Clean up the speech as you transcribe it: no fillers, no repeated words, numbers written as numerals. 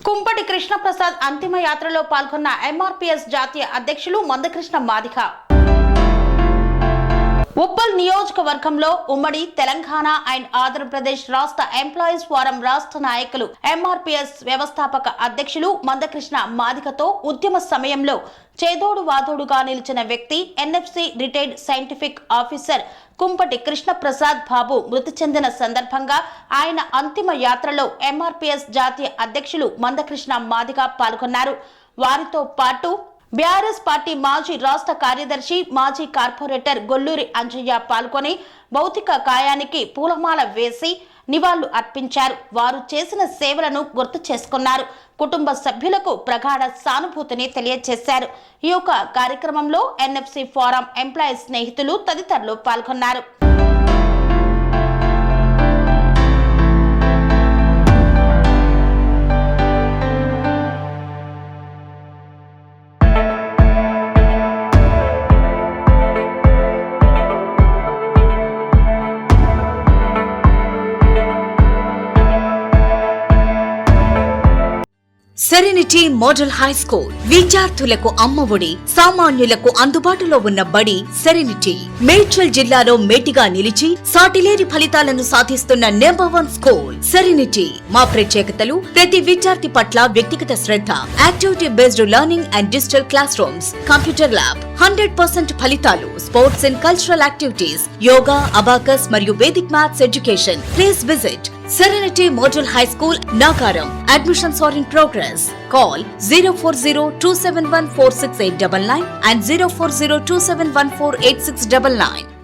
కుంపటి కృష్ణప్రసాద్ అంతిమ యాత్రలో పాల్గొన్న ఎంఆర్పీఎస్ జాతీయ అధ్యక్షులు మందకృష్ణ మాదిగ. ఉప్పల్ నియోజకవర్గంలో ఉమ్మడి తెలంగాణ అండ్ ఆంధ్రప్రదేశ్ రాష్ట్ర ఎంప్లాయీస్ ఫోరం రాష్ట్ర నాయకులు ఎంఆర్పీఎస్ వ్యవస్థాపక అధ్యక్షులు మందకృష్ణ మాదిగతో ఉద్యమ సమయంలో చేదోడు వాదోడుగా నిలిచిన వ్యక్తి ఎన్ఎఫ్సి రిటైర్డ్ సైంటిఫిక్ ఆఫీసర్ కుంపటి కృష్ణప్రసాద్ బాబు మృతి చెందిన సందర్భంగా ఆయన అంతిమ యాత్రలో ఎంఆర్పీఎస్ జాతీయ అధ్యక్షులు మందకృష్ణ మాదిగ పాల్గొన్నారు. వారితో పాటు బీఆర్ఎస్ పార్టీ మాజీ రాష్ట్ర కార్యదర్శి మాజీ కార్పొరేటర్ గొల్లూరి అంజయ్య పాల్గొని భౌతిక కాయానికి పూలమాల వేసి నివాళులు అర్పించారు. వారు చేసిన సేవలను గుర్తు చేసుకున్నారు. కుటుంబ సభ్యులకు ప్రగాఢ సానుభూతిని తెలియజేశారు. ఈ యొక్క కార్యక్రమంలో ఎన్ఎఫ్సి ఫోరం ఎంప్లాయీస్ స్నేహితులు తదితరులు పాల్గొన్నారు. సెరెనిటీ మోడల్ హై స్కూల్ విద్యార్థులకు అమ్మఒడి, సామాన్యులకు అందుబాటులో ఉన్న బడి సెరెనిటీ. మేడ్చల్ జిల్లాలో మేటిగా నిలిచి సాటిలేని ఫలితాలను సాధిస్తున్న నెంబర్ 1 స్కూల్ సెరెనిటీ. మా ప్రత్యేకతలు ప్రతి విద్యార్థి పట్ల వ్యక్తిగత శ్రద్ధ, activity based learning and digital class rooms, computer lab, 100% ఫలితాలు, sports and cultural activities, yoga, abacus మరియు Vedic maths education. Please visit Serenity Model High School, Nagaram. Admissions are in progress. Call 040-271-46899 and 040-271-48699.